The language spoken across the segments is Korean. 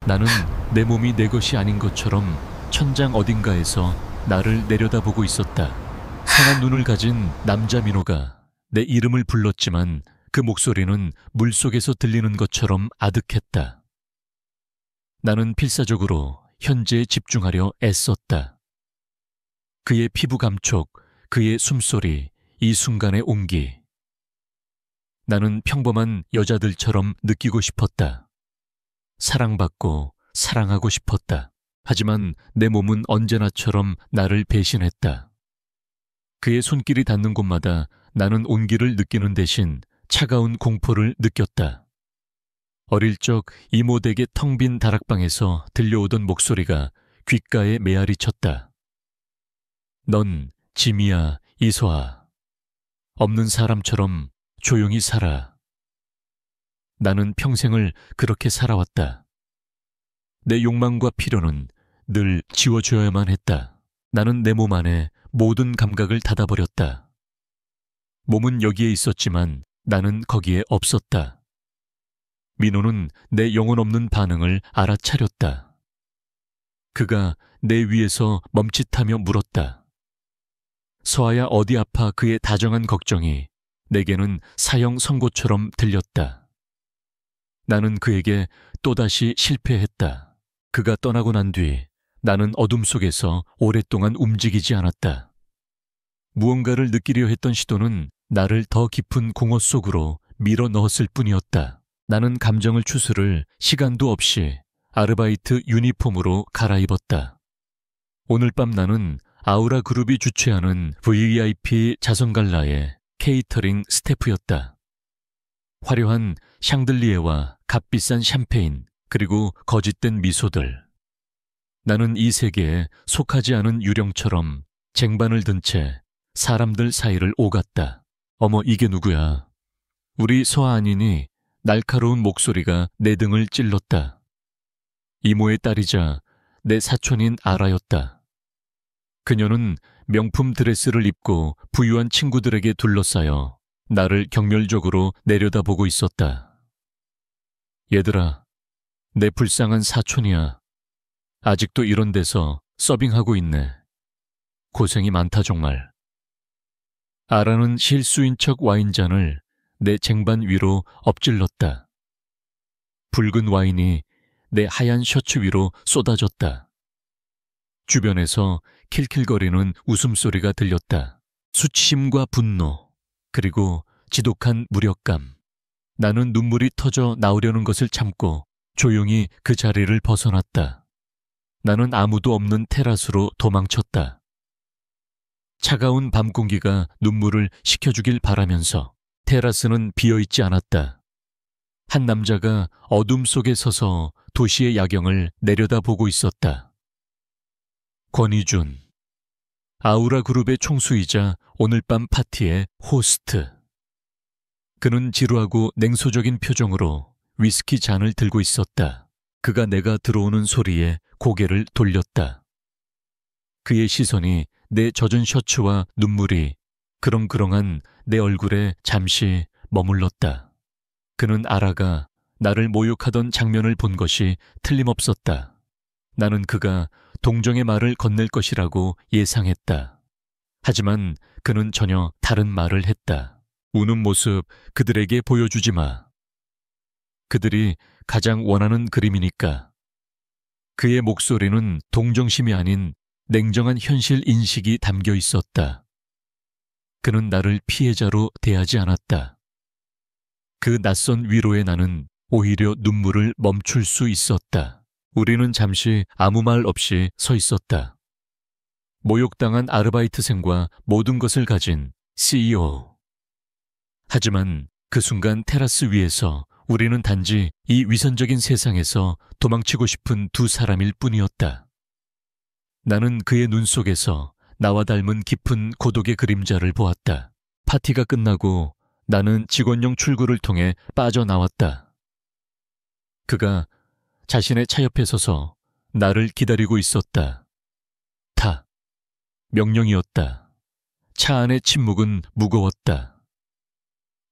나는 내 몸이 내 것이 아닌 것처럼 천장 어딘가에서 나를 내려다보고 있었다. 선한 눈을 가진 남자 민호가 내 이름을 불렀지만 그 목소리는 물속에서 들리는 것처럼 아득했다. 나는 필사적으로 현재에 집중하려 애썼다. 그의 피부 감촉, 그의 숨소리, 이 순간의 온기. 나는 평범한 여자들처럼 느끼고 싶었다. 사랑받고 사랑하고 싶었다. 하지만 내 몸은 언제나처럼 나를 배신했다. 그의 손길이 닿는 곳마다 나는 온기를 느끼는 대신 차가운 공포를 느꼈다. 어릴 적 이모 댁의 텅 빈 다락방에서 들려오던 목소리가 귓가에 메아리 쳤다. 넌 짐이야, 이소아. 없는 사람처럼 조용히 살아. 나는 평생을 그렇게 살아왔다. 내 욕망과 필요는 늘 지워줘야만 했다. 나는 내 몸 안에 모든 감각을 닫아버렸다. 몸은 여기에 있었지만 나는 거기에 없었다. 민호는 내 영혼 없는 반응을 알아차렸다. 그가 내 위에서 멈칫하며 물었다. 서아야 어디 아파? 그의 다정한 걱정이 내게는 사형 선고처럼 들렸다. 나는 그에게 또다시 실패했다. 그가 떠나고 난 뒤 나는 어둠 속에서 오랫동안 움직이지 않았다. 무언가를 느끼려 했던 시도는 나를 더 깊은 공허 속으로 밀어 넣었을 뿐이었다. 나는 감정을 추스를 시간도 없이 아르바이트 유니폼으로 갈아입었다. 오늘 밤 나는 아우라 그룹이 주최하는 VIP 자선갈라의 케이터링 스태프였다. 화려한 샹들리에와 값비싼 샴페인, 그리고 거짓된 미소들. 나는 이 세계에 속하지 않은 유령처럼 쟁반을 든 채 사람들 사이를 오갔다. 어머, 이게 누구야? 우리 서아 아니니? 날카로운 목소리가 내 등을 찔렀다. 이모의 딸이자 내 사촌인 아라였다. 그녀는 명품 드레스를 입고 부유한 친구들에게 둘러싸여 나를 경멸적으로 내려다보고 있었다. 얘들아, 내 불쌍한 사촌이야. 아직도 이런 데서 서빙하고 있네. 고생이 많다 정말. 아라는 실수인 척 와인잔을 내 쟁반 위로 엎질렀다. 붉은 와인이 내 하얀 셔츠 위로 쏟아졌다. 주변에서 킬킬거리는 웃음소리가 들렸다. 수치심과 분노, 그리고 지독한 무력감. 나는 눈물이 터져 나오려는 것을 참고 조용히 그 자리를 벗어났다. 나는 아무도 없는 테라스로 도망쳤다. 차가운 밤 공기가 눈물을 식혀주길 바라면서 테라스는 비어있지 않았다. 한 남자가 어둠 속에 서서 도시의 야경을 내려다보고 있었다. 권희준, 아우라 그룹의 총수이자 오늘 밤 파티의 호스트. 그는 지루하고 냉소적인 표정으로 위스키 잔을 들고 있었다. 그가 내가 들어오는 소리에 고개를 돌렸다. 그의 시선이 내 젖은 셔츠와 눈물이 그렁그렁한 내 얼굴에 잠시 머물렀다. 그는 아라가 나를 모욕하던 장면을 본 것이 틀림없었다. 나는 그가 동정의 말을 건넬 것이라고 예상했다. 하지만 그는 전혀 다른 말을 했다. 우는 모습 그들에게 보여주지 마. 그들이 가장 원하는 그림이니까. 그의 목소리는 동정심이 아닌 냉정한 현실 인식이 담겨 있었다. 그는 나를 피해자로 대하지 않았다. 그 낯선 위로에 나는 오히려 눈물을 멈출 수 있었다. 우리는 잠시 아무 말 없이 서 있었다. 모욕당한 아르바이트생과 모든 것을 가진 CEO. 하지만 그 순간 테라스 위에서 우리는 단지 이 위선적인 세상에서 도망치고 싶은 두 사람일 뿐이었다. 나는 그의 눈 속에서 나와 닮은 깊은 고독의 그림자를 보았다. 파티가 끝나고 나는 직원용 출구를 통해 빠져나왔다. 그가 자신의 차 옆에 서서 나를 기다리고 있었다. 타. 명령이었다. 차 안의 침묵은 무거웠다.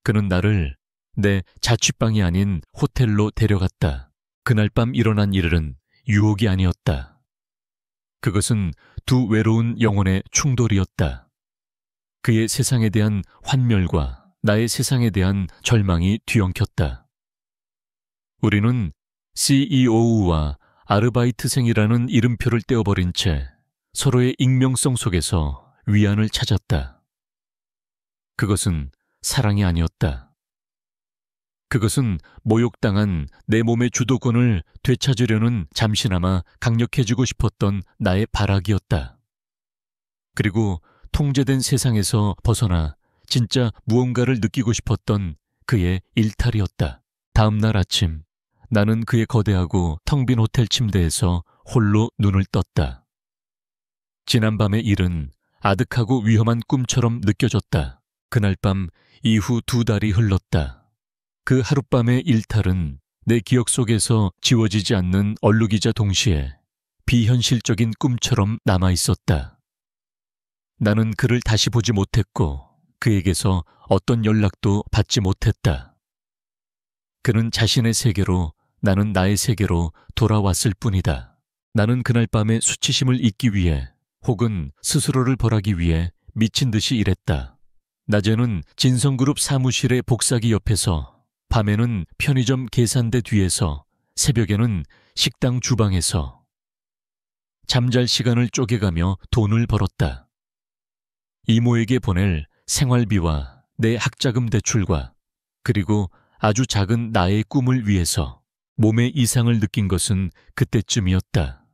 그는 나를 내 자취방이 아닌 호텔로 데려갔다. 그날 밤 일어난 일은 유혹이 아니었다. 그것은 두 외로운 영혼의 충돌이었다. 그의 세상에 대한 환멸과 나의 세상에 대한 절망이 뒤엉켰다. 우리는 CEO와 아르바이트생이라는 이름표를 떼어버린 채 서로의 익명성 속에서 위안을 찾았다. 그것은 사랑이 아니었다. 그것은 모욕당한 내 몸의 주도권을 되찾으려는 잠시나마 강력해지고 싶었던 나의 발악이었다. 그리고 통제된 세상에서 벗어나 진짜 무언가를 느끼고 싶었던 그의 일탈이었다. 다음 날 아침, 나는 그의 거대하고 텅 빈 호텔 침대에서 홀로 눈을 떴다. 지난밤의 일은 아득하고 위험한 꿈처럼 느껴졌다. 그날 밤 이후 2달이 흘렀다. 그 하룻밤의 일탈은 내 기억 속에서 지워지지 않는 얼룩이자 동시에 비현실적인 꿈처럼 남아있었다. 나는 그를 다시 보지 못했고 그에게서 어떤 연락도 받지 못했다. 그는 자신의 세계로, 나는 나의 세계로 돌아왔을 뿐이다. 나는 그날 밤의 수치심을 잊기 위해 혹은 스스로를 벌하기 위해 미친 듯이 일했다. 낮에는 진성그룹 사무실의 복사기 옆에서, 밤에는 편의점 계산대 뒤에서, 새벽에는 식당 주방에서 잠잘 시간을 쪼개가며 돈을 벌었다. 이모에게 보낼 생활비와 내 학자금 대출과 그리고 아주 작은 나의 꿈을 위해서 몸의 이상을 느낀 것은 그때쯤이었다.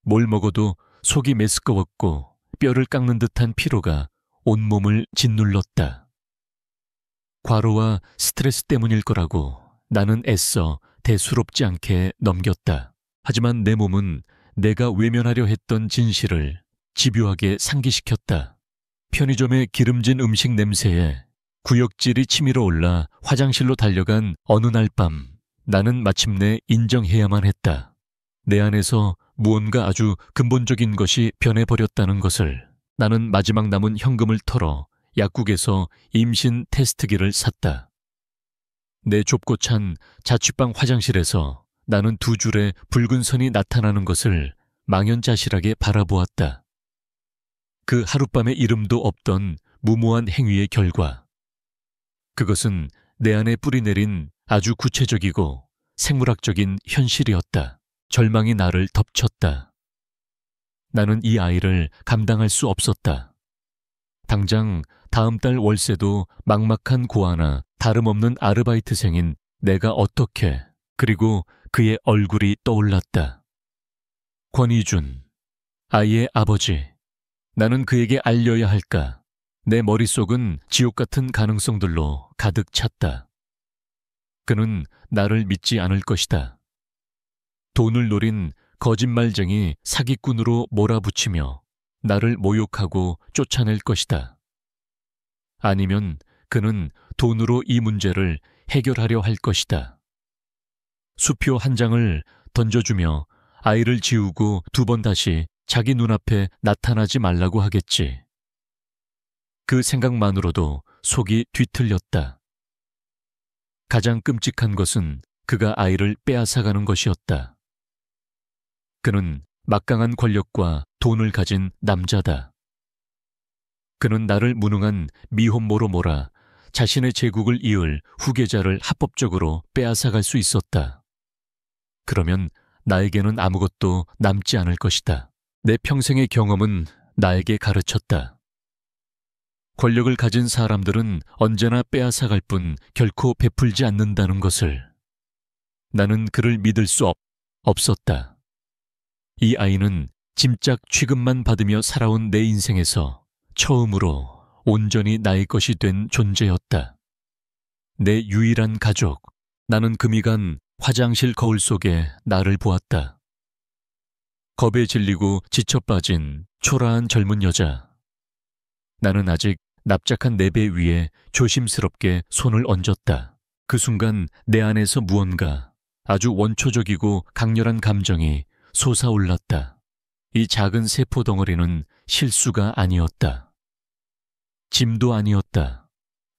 뭘 먹어도 속이 메스꺼웠고 뼈를 깎는 듯한 피로가 온몸을 짓눌렀다. 과로와 스트레스 때문일 거라고 나는 애써 대수롭지 않게 넘겼다. 하지만 내 몸은 내가 외면하려 했던 진실을 집요하게 상기시켰다. 편의점의 기름진 음식 냄새에 구역질이 치밀어 올라 화장실로 달려간 어느 날 밤, 나는 마침내 인정해야만 했다. 내 안에서 무언가 아주 근본적인 것이 변해버렸다는 것을. 나는 마지막 남은 현금을 털어 약국에서 임신 테스트기를 샀다. 내 좁고 찬 자취방 화장실에서 나는 2줄의 붉은 선이 나타나는 것을 망연자실하게 바라보았다. 그 하룻밤의 이름도 없던 무모한 행위의 결과. 그것은 내 안에 뿌리내린 아주 구체적이고 생물학적인 현실이었다. 절망이 나를 덮쳤다. 나는 이 아이를 감당할 수 없었다. 당장 다음 달 월세도 막막한 고아나 다름없는 아르바이트생인 내가 어떻게, 그리고 그의 얼굴이 떠올랐다. 권희준, 아이의 아버지. 나는 그에게 알려야 할까? 내 머릿속은 지옥 같은 가능성들로 가득 찼다. 그는 나를 믿지 않을 것이다. 돈을 노린 거짓말쟁이 사기꾼으로 몰아붙이며 나를 모욕하고 쫓아낼 것이다. 아니면 그는 돈으로 이 문제를 해결하려 할 것이다. 수표 한 장을 던져주며 아이를 지우고 2번 다시 자기 눈앞에 나타나지 말라고 하겠지. 그 생각만으로도 속이 뒤틀렸다. 가장 끔찍한 것은 그가 아이를 빼앗아가는 것이었다. 그는 막강한 권력과 돈을 가진 남자다. 그는 나를 무능한 미혼모로 몰아 자신의 제국을 이을 후계자를 합법적으로 빼앗아갈 수 있었다. 그러면 나에게는 아무것도 남지 않을 것이다. 내 평생의 경험은 나에게 가르쳤다. 권력을 가진 사람들은 언제나 빼앗아갈 뿐 결코 베풀지 않는다는 것을. 나는 그를 믿을 수 없었다. 이 아이는 짐짝 취급만 받으며 살아온 내 인생에서 처음으로 온전히 나의 것이 된 존재였다. 내 유일한 가족. 나는 금이 간 화장실 거울 속에 나를 보았다. 겁에 질리고 지쳐 빠진 초라한 젊은 여자. 나는 아직 납작한 내 배 위에 조심스럽게 손을 얹었다. 그 순간 내 안에서 무언가 아주 원초적이고 강렬한 감정이 솟아올랐다. 이 작은 세포 덩어리는 실수가 아니었다. 짐도 아니었다.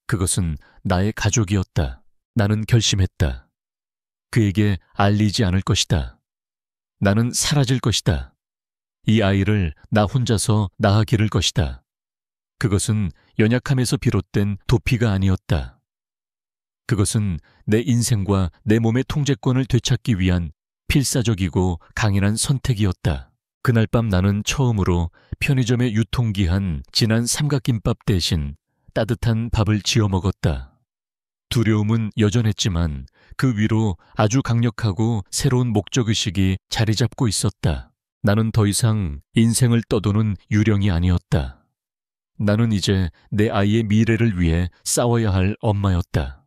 그것은 나의 가족이었다. 나는 결심했다. 그에게 알리지 않을 것이다. 나는 사라질 것이다. 이 아이를 나 혼자서 낳아 기를 것이다. 그것은 연약함에서 비롯된 도피가 아니었다. 그것은 내 인생과 내 몸의 통제권을 되찾기 위한 필사적이고 강인한 선택이었다. 그날 밤 나는 처음으로 편의점에 유통기한 지난 삼각김밥 대신 따뜻한 밥을 지어 먹었다. 두려움은 여전했지만 그 위로 아주 강력하고 새로운 목적의식이 자리 잡고 있었다. 나는 더 이상 인생을 떠도는 유령이 아니었다. 나는 이제 내 아이의 미래를 위해 싸워야 할 엄마였다.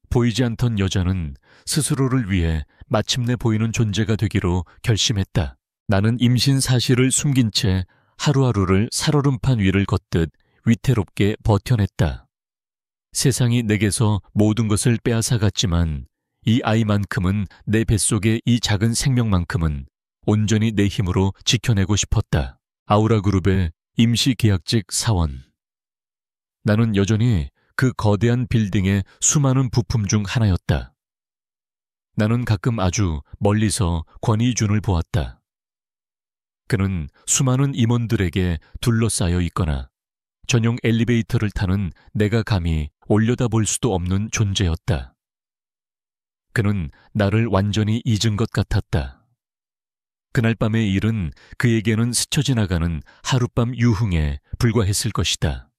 보이지 않던 여자는 스스로를 위해 마침내 보이는 존재가 되기로 결심했다. 나는 임신 사실을 숨긴 채 하루하루를 살얼음판 위를 걷듯 위태롭게 버텨냈다. 세상이 내게서 모든 것을 빼앗아갔지만 이 아이만큼은, 내 뱃속의 이 작은 생명만큼은 온전히 내 힘으로 지켜내고 싶었다. 아우라그룹의 임시계약직 사원. 나는 여전히 그 거대한 빌딩의 수많은 부품 중 하나였다. 나는 가끔 아주 멀리서 권희준을 보았다. 그는 수많은 임원들에게 둘러싸여 있거나 전용 엘리베이터를 타는 내가 감히 올려다볼 수도 없는 존재였다. 그는 나를 완전히 잊은 것 같았다. 그날 밤의 일은 그에게는 스쳐 지나가는 하룻밤 유흥에 불과했을 것이다.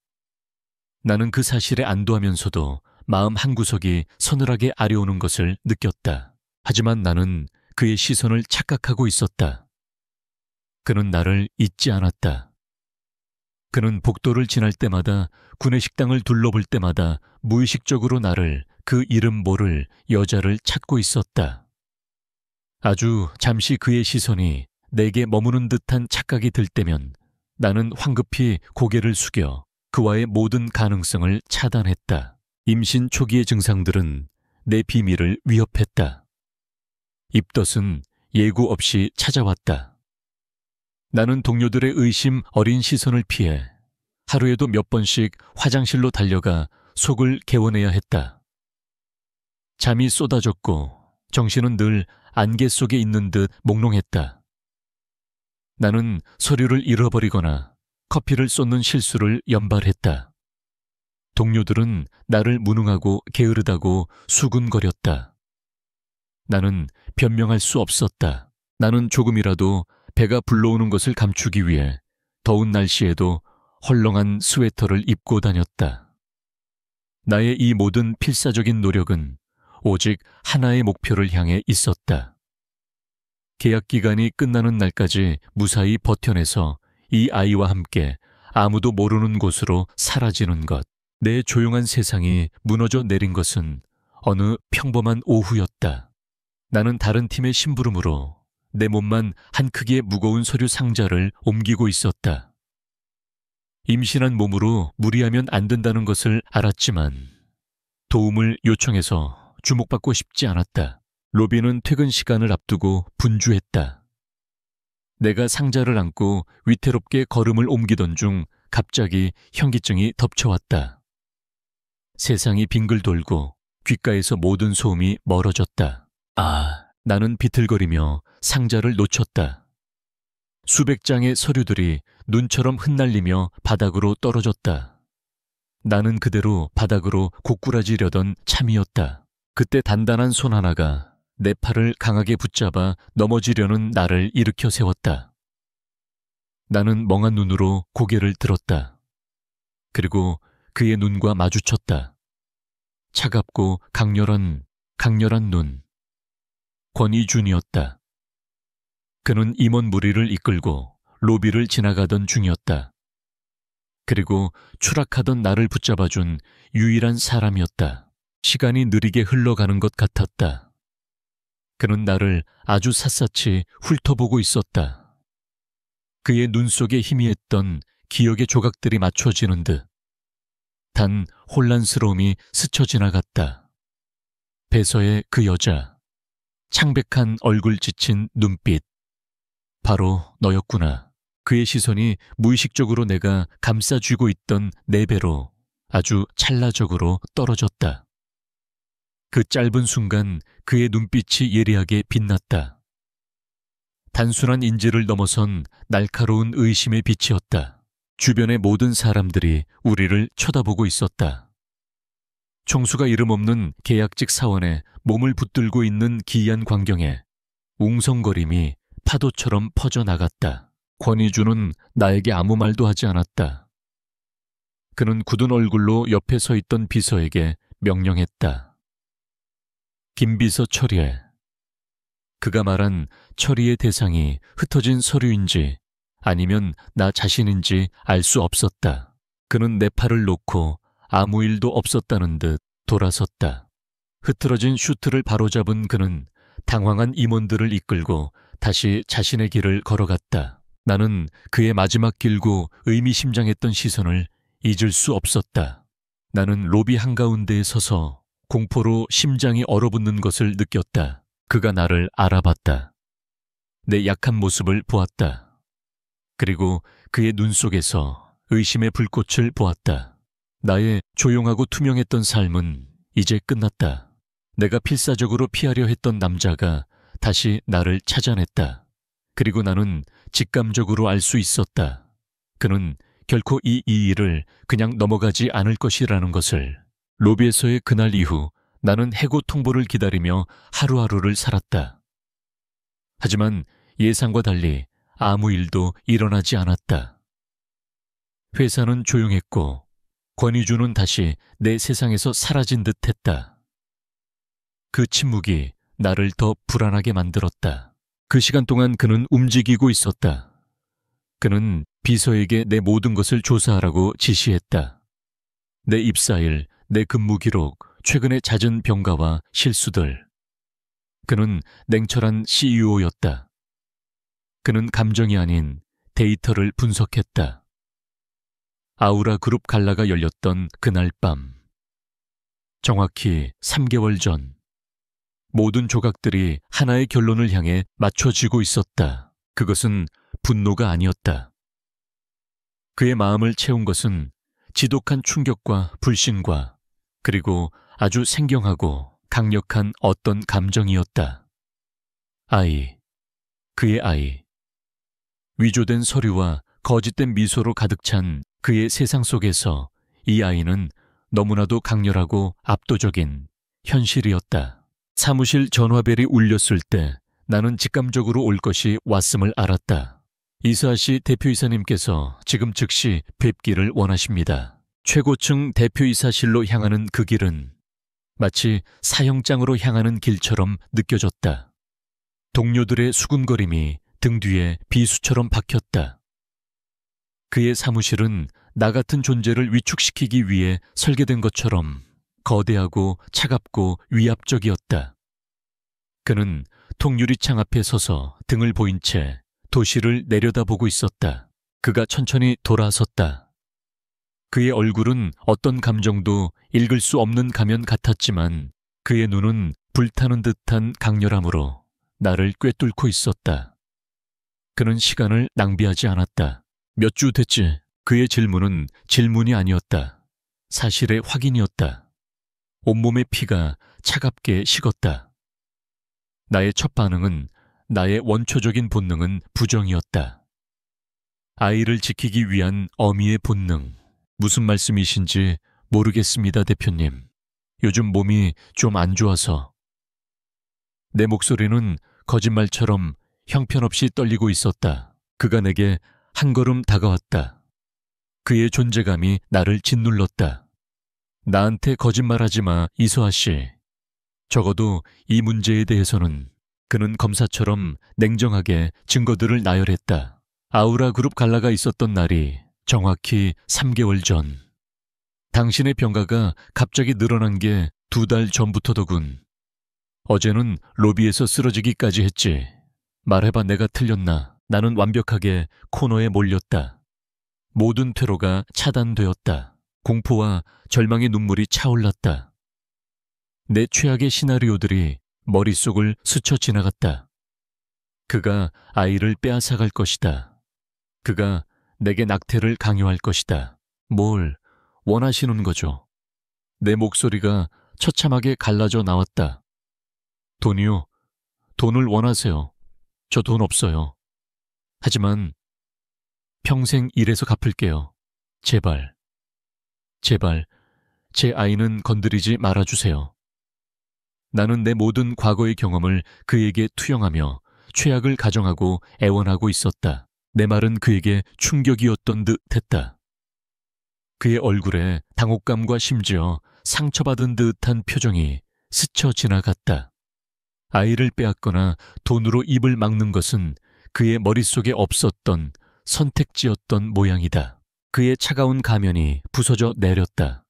나는 그 사실에 안도하면서도 마음 한구석이 서늘하게 아려오는 것을 느꼈다. 하지만 나는 그의 시선을 착각하고 있었다. 그는 나를 잊지 않았다. 그는 복도를 지날 때마다, 구내식당을 둘러볼 때마다 무의식적으로 나를, 그 이름 모를 여자를 찾고 있었다. 아주 잠시 그의 시선이 내게 머무는 듯한 착각이 들 때면 나는 황급히 고개를 숙여 그와의 모든 가능성을 차단했다. 임신 초기의 증상들은 내 비밀을 위협했다. 입덧은 예고 없이 찾아왔다. 나는 동료들의 의심 어린 시선을 피해 하루에도 몇 번씩 화장실로 달려가 속을 개워내야 했다. 잠이 쏟아졌고 정신은 늘 안개 속에 있는 듯 몽롱했다. 나는 서류를 잃어버리거나 커피를 쏟는 실수를 연발했다. 동료들은 나를 무능하고 게으르다고 수군거렸다. 나는 변명할 수 없었다. 나는 조금이라도 배가 불러오는 것을 감추기 위해 더운 날씨에도 헐렁한 스웨터를 입고 다녔다. 나의 이 모든 필사적인 노력은 오직 하나의 목표를 향해 있었다. 계약 기간이 끝나는 날까지 무사히 버텨내서 이 아이와 함께 아무도 모르는 곳으로 사라지는 것. 내 조용한 세상이 무너져 내린 것은 어느 평범한 오후였다. 나는 다른 팀의 심부름으로 내 몸만 한 크기의 무거운 서류 상자를 옮기고 있었다. 임신한 몸으로 무리하면 안 된다는 것을 알았지만 도움을 요청해서 주목받고 싶지 않았다. 로비는 퇴근 시간을 앞두고 분주했다. 내가 상자를 안고 위태롭게 걸음을 옮기던 중 갑자기 현기증이 덮쳐왔다. 세상이 빙글 돌고 귓가에서 모든 소음이 멀어졌다. 나는 비틀거리며 상자를 놓쳤다. 수백 장의 서류들이 눈처럼 흩날리며 바닥으로 떨어졌다. 나는 그대로 바닥으로 고꾸라지려던 참이었다. 그때 단단한 손 하나가 내 팔을 강하게 붙잡아 넘어지려는 나를 일으켜 세웠다. 나는 멍한 눈으로 고개를 들었다. 그리고 그의 눈과 마주쳤다. 차갑고 강렬한 눈. 권희준이었다. 그는 임원 무리를 이끌고 로비를 지나가던 중이었다. 그리고 추락하던 나를 붙잡아준 유일한 사람이었다. 시간이 느리게 흘러가는 것 같았다. 그는 나를 아주 샅샅이 훑어보고 있었다. 그의 눈 속에 희미했던 기억의 조각들이 맞춰지는 듯 단 혼란스러움이 스쳐 지나갔다. 배서의 그 여자, 창백한 얼굴 지친 눈빛, 바로 너였구나. 그의 시선이 무의식적으로 내가 감싸쥐고 있던 내 배로 아주 찰나적으로 떨어졌다. 그 짧은 순간 그의 눈빛이 예리하게 빛났다. 단순한 인지를 넘어선 날카로운 의심의 빛이었다. 주변의 모든 사람들이 우리를 쳐다보고 있었다. 총수가 이름 없는 계약직 사원에 몸을 붙들고 있는 기이한 광경에 웅성거림이 파도처럼 퍼져나갔다. 권희주는 나에게 아무 말도 하지 않았다. 그는 굳은 얼굴로 옆에 서 있던 비서에게 명령했다. 김비서 처리해. 그가 말한 처리의 대상이 흩어진 서류인지 아니면 나 자신인지 알 수 없었다. 그는 내 팔을 놓고 아무 일도 없었다는 듯 돌아섰다. 흐트러진 슈트를 바로잡은 그는 당황한 임원들을 이끌고 다시 자신의 길을 걸어갔다. 나는 그의 마지막 길고 의미심장했던 시선을 잊을 수 없었다. 나는 로비 한가운데에 서서 공포로 심장이 얼어붙는 것을 느꼈다. 그가 나를 알아봤다. 내 약한 모습을 보았다. 그리고 그의 눈 속에서 의심의 불꽃을 보았다. 나의 조용하고 투명했던 삶은 이제 끝났다. 내가 필사적으로 피하려 했던 남자가 다시 나를 찾아냈다. 그리고 나는 직감적으로 알 수 있었다. 그는 결코 이 일을 그냥 넘어가지 않을 것이라는 것을. 로비에서의 그날 이후 나는 해고 통보를 기다리며 하루하루를 살았다. 하지만 예상과 달리 아무 일도 일어나지 않았다. 회사는 조용했고 권희주는 다시 내 세상에서 사라진 듯 했다. 그 침묵이 나를 더 불안하게 만들었다. 그 시간 동안 그는 움직이고 있었다. 그는 비서에게 내 모든 것을 조사하라고 지시했다. 내 입사일, 내 근무 기록, 최근의 잦은 병가와 실수들. 그는 냉철한 CEO였다. 그는 감정이 아닌 데이터를 분석했다. 아우라 그룹 갈라가 열렸던 그날 밤. 정확히 3개월 전. 모든 조각들이 하나의 결론을 향해 맞춰지고 있었다. 그것은 분노가 아니었다. 그의 마음을 채운 것은 지독한 충격과 불신과 그리고 아주 생경하고 강력한 어떤 감정이었다. 아이, 그의 아이. 위조된 서류와 거짓된 미소로 가득 찬 그의 세상 속에서 이 아이는 너무나도 강렬하고 압도적인 현실이었다. 사무실 전화벨이 울렸을 때 나는 직감적으로 올 것이 왔음을 알았다. 이사씨 대표이사님께서 지금 즉시 뵙기를 원하십니다. 최고층 대표이사실로 향하는 그 길은 마치 사형장으로 향하는 길처럼 느껴졌다. 동료들의 수군거림이 등 뒤에 비수처럼 박혔다. 그의 사무실은 나 같은 존재를 위축시키기 위해 설계된 것처럼 거대하고 차갑고 위압적이었다. 그는 통유리창 앞에 서서 등을 보인 채 도시를 내려다보고 있었다. 그가 천천히 돌아섰다. 그의 얼굴은 어떤 감정도 읽을 수 없는 가면 같았지만 그의 눈은 불타는 듯한 강렬함으로 나를 꿰뚫고 있었다. 그는 시간을 낭비하지 않았다. 몇 주 됐지? 그의 질문은 질문이 아니었다. 사실의 확인이었다. 온몸의 피가 차갑게 식었다. 나의 첫 반응은, 나의 원초적인 본능은 부정이었다. 아이를 지키기 위한 어미의 본능. 무슨 말씀이신지 모르겠습니다, 대표님. 요즘 몸이 좀 안 좋아서. 내 목소리는 거짓말처럼 형편없이 떨리고 있었다. 그가 내게 한 걸음 다가왔다. 그의 존재감이 나를 짓눌렀다. 나한테 거짓말하지 마, 이소아 씨. 적어도 이 문제에 대해서는. 그는 검사처럼 냉정하게 증거들을 나열했다. 아우라 그룹 갈라가 있었던 날이 정확히 3개월 전. 당신의 병가가 갑자기 늘어난 게 2달 전부터더군. 어제는 로비에서 쓰러지기까지 했지. 말해봐, 내가 틀렸나? 나는 완벽하게 코너에 몰렸다. 모든 퇴로가 차단되었다. 공포와 절망의 눈물이 차올랐다. 내 최악의 시나리오들이 머릿속을 스쳐 지나갔다. 그가 아이를 빼앗아갈 것이다. 그가 내게 낙태를 강요할 것이다. 뭘 원하시는 거죠? 내 목소리가 처참하게 갈라져 나왔다. 돈이요? 돈을 원하세요. 저 돈 없어요. 하지만 평생 일해서 갚을게요. 제발, 제발, 제 아이는 건드리지 말아주세요. 나는 내 모든 과거의 경험을 그에게 투영하며 최악을 가정하고 애원하고 있었다. 내 말은 그에게 충격이었던 듯 했다. 그의 얼굴에 당혹감과 심지어 상처받은 듯한 표정이 스쳐 지나갔다. 아이를 빼앗거나 돈으로 입을 막는 것은 그의 머릿속에 없었던 선택지였던 모양이다. 그의 차가운 가면이 부서져 내렸다.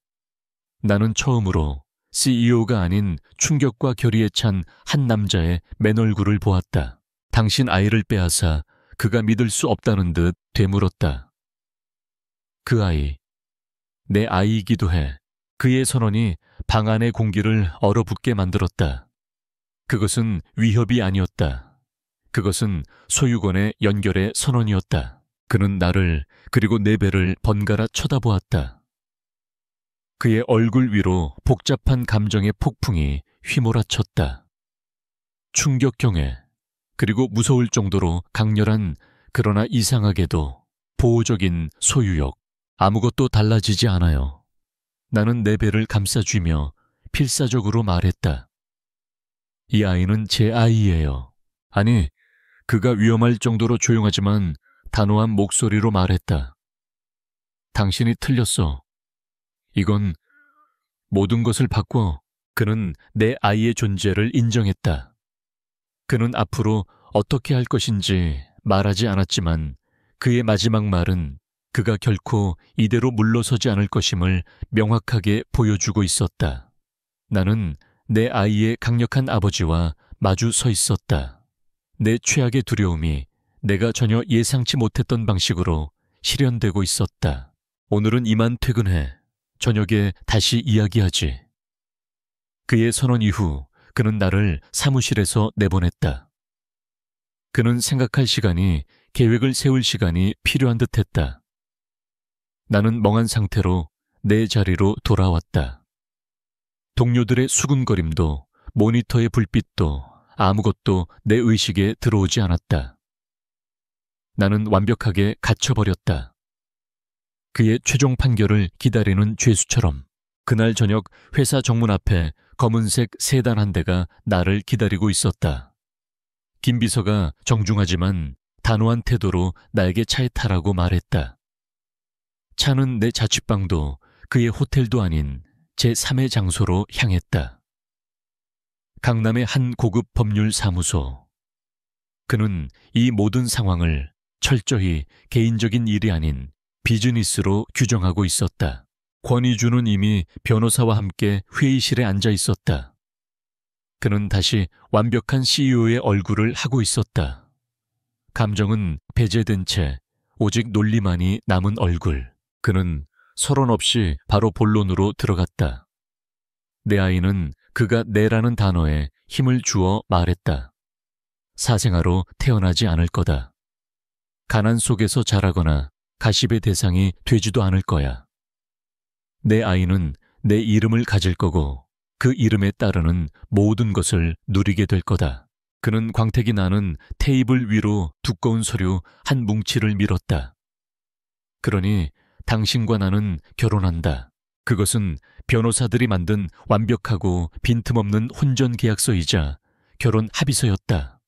나는 처음으로 CEO가 아닌 충격과 결의에 찬 한 남자의 맨얼굴을 보았다. 당신 아이를 빼앗아 그가 믿을 수 없다는 듯 되물었다. 그 아이, 내 아이이기도 해. 그의 선언이 방 안의 공기를 얼어붙게 만들었다. 그것은 위협이 아니었다. 그것은 소유권의 연결의 선언이었다. 그는 나를 그리고 내 배를 번갈아 쳐다보았다. 그의 얼굴 위로 복잡한 감정의 폭풍이 휘몰아쳤다. 충격 경외, 그리고 무서울 정도로 강렬한 그러나 이상하게도 보호적인 소유욕. 아무것도 달라지지 않아요. 나는 내 배를 감싸쥐며 필사적으로 말했다. 이 아이는 제 아이예요. 아니, 그가 위험할 정도로 조용하지만 단호한 목소리로 말했다. 당신이 틀렸어. 이건 모든 것을 바꿔. 그는 내 아이의 존재를 인정했다. 그는 앞으로 어떻게 할 것인지 말하지 않았지만 그의 마지막 말은 그가 결코 이대로 물러서지 않을 것임을 명확하게 보여주고 있었다. 나는 내 아이의 강력한 아버지와 마주 서 있었다. 내 최악의 두려움이 내가 전혀 예상치 못했던 방식으로 실현되고 있었다. 오늘은 이만 퇴근해. 저녁에 다시 이야기하지. 그의 선언 이후 그는 나를 사무실에서 내보냈다. 그는 생각할 시간이, 계획을 세울 시간이 필요한 듯했다. 나는 멍한 상태로 내 자리로 돌아왔다. 동료들의 수군거림도 모니터의 불빛도 아무것도 내 의식에 들어오지 않았다. 나는 완벽하게 갇혀버렸다. 그의 최종 판결을 기다리는 죄수처럼. 그날 저녁 회사 정문 앞에 검은색 세단 한 대가 나를 기다리고 있었다. 김 비서가 정중하지만 단호한 태도로 나에게 차에 타라고 말했다. 차는 내 자취방도 그의 호텔도 아닌 제3의 장소로 향했다. 강남의 한 고급 법률 사무소. 그는 이 모든 상황을 철저히 개인적인 일이 아닌 비즈니스로 규정하고 있었다. 권위주는 이미 변호사와 함께 회의실에 앉아 있었다. 그는 다시 완벽한 CEO의 얼굴을 하고 있었다. 감정은 배제된 채 오직 논리만이 남은 얼굴. 그는 서론 없이 바로 본론으로 들어갔다. 내 아이는 그가 내라는 단어에 힘을 주어 말했다. 사생아로 태어나지 않을 거다. 가난 속에서 자라거나 가십의 대상이 되지도 않을 거야. 내 아이는 내 이름을 가질 거고 그 이름에 따르는 모든 것을 누리게 될 거다. 그는 광택이 나는 테이블 위로 두꺼운 서류 한 뭉치를 밀었다. 그러니 당신과 나는 결혼한다. 그것은 변호사들이 만든 완벽하고 빈틈없는 혼전 계약서이자 결혼 합의서였다.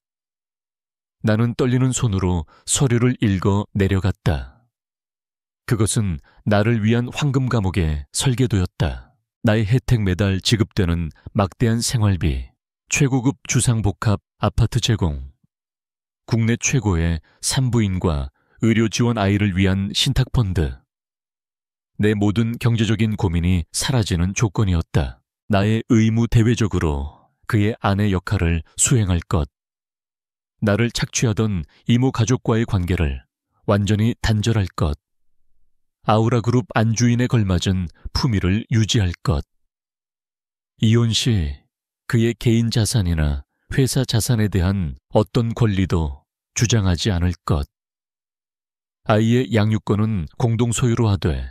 나는 떨리는 손으로 서류를 읽어 내려갔다. 그것은 나를 위한 황금 감옥의 설계도였다. 나의 혜택 매달 지급되는 막대한 생활비, 최고급 주상복합 아파트 제공, 국내 최고의 산부인과 의료 지원 아이를 위한 신탁펀드. 내 모든 경제적인 고민이 사라지는 조건이었다. 나의 의무 대외적으로 그의 아내 역할을 수행할 것. 나를 착취하던 이모 가족과의 관계를 완전히 단절할 것. 아우라그룹 안주인에 걸맞은 품위를 유지할 것. 이혼 시 그의 개인 자산이나 회사 자산에 대한 어떤 권리도 주장하지 않을 것. 아이의 양육권은 공동 소유로 하되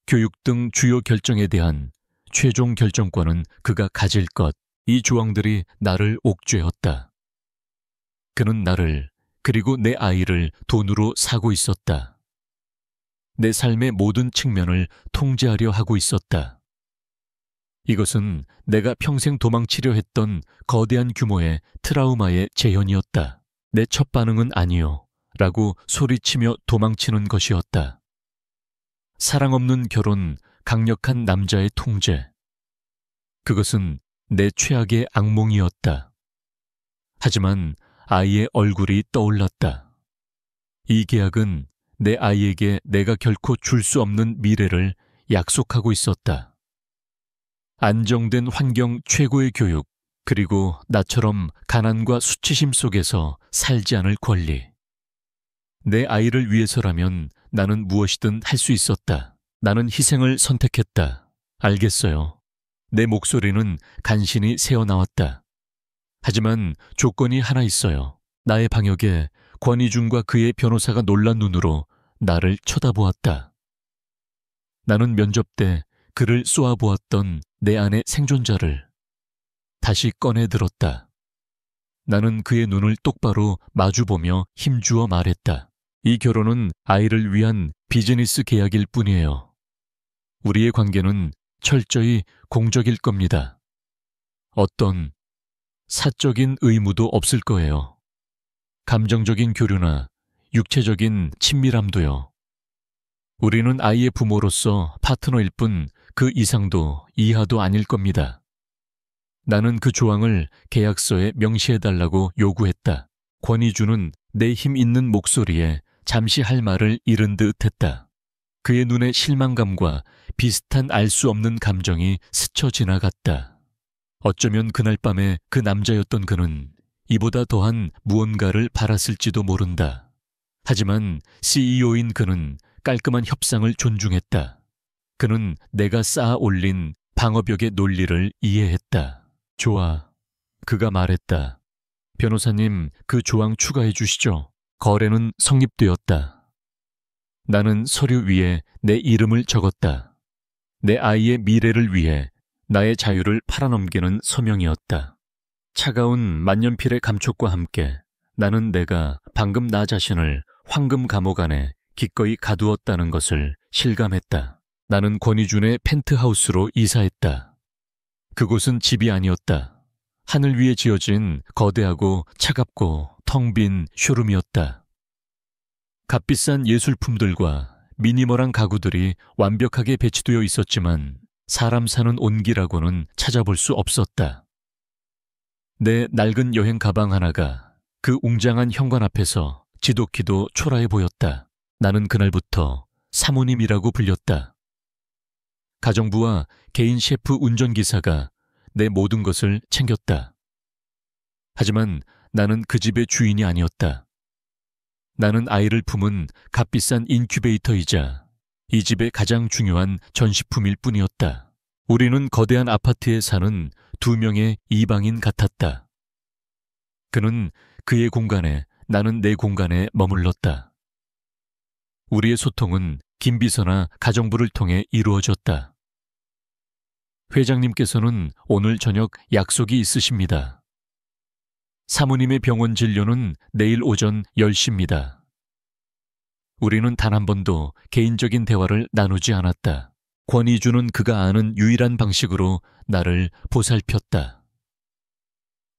교육 등 주요 결정에 대한 최종 결정권은 그가 가질 것. 이 조항들이 나를 옥죄었다. 그는 나를 그리고 내 아이를 돈으로 사고 있었다. 내 삶의 모든 측면을 통제하려 하고 있었다. 이것은 내가 평생 도망치려 했던 거대한 규모의 트라우마의 재현이었다. 내 첫 반응은 아니요 라고 소리치며 도망치는 것이었다. 사랑 없는 결혼, 강력한 남자의 통제. 그것은 내 최악의 악몽이었다. 하지만 아이의 얼굴이 떠올랐다. 이 계약은 내 아이에게 내가 결코 줄 수 없는 미래를 약속하고 있었다. 안정된 환경 최고의 교육, 그리고 나처럼 가난과 수치심 속에서 살지 않을 권리. 내 아이를 위해서라면 나는 무엇이든 할 수 있었다. 나는 희생을 선택했다. 알겠어요. 내 목소리는 간신히 새어나왔다. 하지만 조건이 하나 있어요. 나의 방역에 권희준과 그의 변호사가 놀란 눈으로 나를 쳐다보았다. 나는 면접 때 그를 쏘아보았던 내 안의 생존자를 다시 꺼내 들었다. 나는 그의 눈을 똑바로 마주보며 힘주어 말했다. 이 결혼은 아이를 위한 비즈니스 계약일 뿐이에요. 우리의 관계는 철저히 공적일 겁니다. 어떤 사적인 의무도 없을 거예요. 감정적인 교류나 육체적인 친밀함도요. 우리는 아이의 부모로서 파트너일 뿐 그 이상도 이하도 아닐 겁니다. 나는 그 조항을 계약서에 명시해달라고 요구했다. 권희준은 내 힘 있는 목소리에 잠시 할 말을 잃은 듯 했다. 그의 눈에 실망감과 비슷한 알 수 없는 감정이 스쳐 지나갔다. 어쩌면 그날 밤에 그 남자였던 그는 이보다 더한 무언가를 바랐을지도 모른다. 하지만 CEO인 그는 깔끔한 협상을 존중했다. 그는 내가 쌓아 올린 방어벽의 논리를 이해했다. 좋아. 그가 말했다. 변호사님, 그 조항 추가해 주시죠. 거래는 성립되었다. 나는 서류 위에 내 이름을 적었다. 내 아이의 미래를 위해 나의 자유를 팔아넘기는 서명이었다. 차가운 만년필의 감촉과 함께 나는 내가 방금 나 자신을 황금 감옥 안에 기꺼이 가두었다는 것을 실감했다. 나는 권희준의 펜트하우스로 이사했다. 그곳은 집이 아니었다. 하늘 위에 지어진 거대하고 차갑고 텅 빈 쇼룸이었다. 값비싼 예술품들과 미니멀한 가구들이 완벽하게 배치되어 있었지만 사람 사는 온기라고는 찾아볼 수 없었다. 내 낡은 여행 가방 하나가 그 웅장한 현관 앞에서 지독히도 초라해 보였다. 나는 그날부터 사모님이라고 불렸다. 가정부와 개인 셰프 운전기사가 내 모든 것을 챙겼다. 하지만 나는 그 집의 주인이 아니었다. 나는 아이를 품은 값비싼 인큐베이터이자 이 집의 가장 중요한 전시품일 뿐이었다. 우리는 거대한 아파트에 사는 2명의 이방인 같았다. 그는 그의 공간에, 나는 내 공간에 머물렀다. 우리의 소통은 김비서나 가정부를 통해 이루어졌다. 회장님께서는 오늘 저녁 약속이 있으십니다. 사모님의 병원 진료는 내일 오전 10시입니다. 우리는 단 한 번도 개인적인 대화를 나누지 않았다. 권희준은 그가 아는 유일한 방식으로 나를 보살폈다.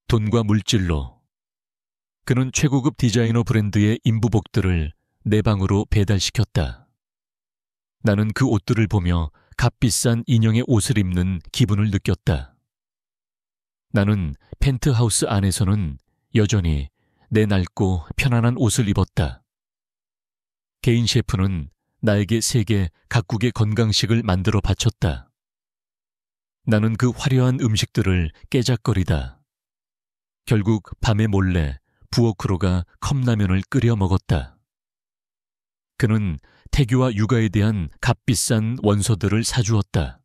돈과 물질로. 그는 최고급 디자이너 브랜드의 인부복들을 내 방으로 배달시켰다. 나는 그 옷들을 보며 값비싼 인형의 옷을 입는 기분을 느꼈다. 나는 펜트하우스 안에서는 여전히 내 낡고 편안한 옷을 입었다. 개인 셰프는 나에게 3개 각국의 건강식을 만들어 바쳤다. 나는 그 화려한 음식들을 깨작거리다. 결국 밤에 몰래 부엌으로 가 컵라면을 끓여 먹었다. 그는 태교와 육아에 대한 값비싼 원서들을 사주었다.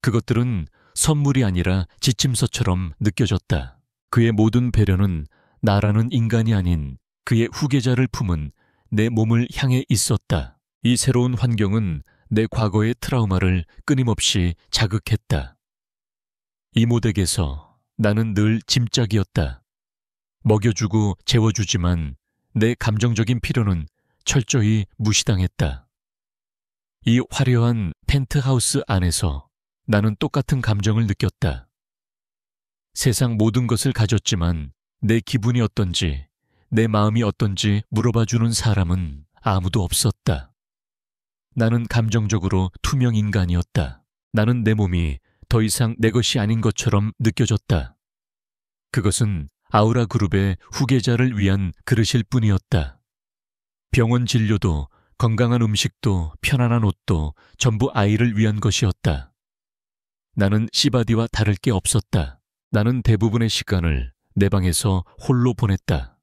그것들은 선물이 아니라 지침서처럼 느껴졌다. 그의 모든 배려는 나라는 인간이 아닌 그의 후계자를 품은 내 몸을 향해 있었다. 이 새로운 환경은 내 과거의 트라우마를 끊임없이 자극했다. 이모 댁에서 나는 늘 짐짝이었다. 먹여주고 재워주지만 내 감정적인 필요는 철저히 무시당했다. 이 화려한 펜트하우스 안에서 나는 똑같은 감정을 느꼈다. 세상 모든 것을 가졌지만 내 기분이 어떤지, 내 마음이 어떤지 물어봐주는 사람은 아무도 없었다. 나는 감정적으로 투명 인간이었다. 나는 내 몸이 더 이상 내 것이 아닌 것처럼 느껴졌다. 그것은 아우라 그룹의 후계자를 위한 그릇일 뿐이었다. 병원 진료도 건강한 음식도 편안한 옷도 전부 아이를 위한 것이었다. 나는 시바디와 다를 게 없었다. 나는 대부분의 시간을 내 방에서 홀로 보냈다.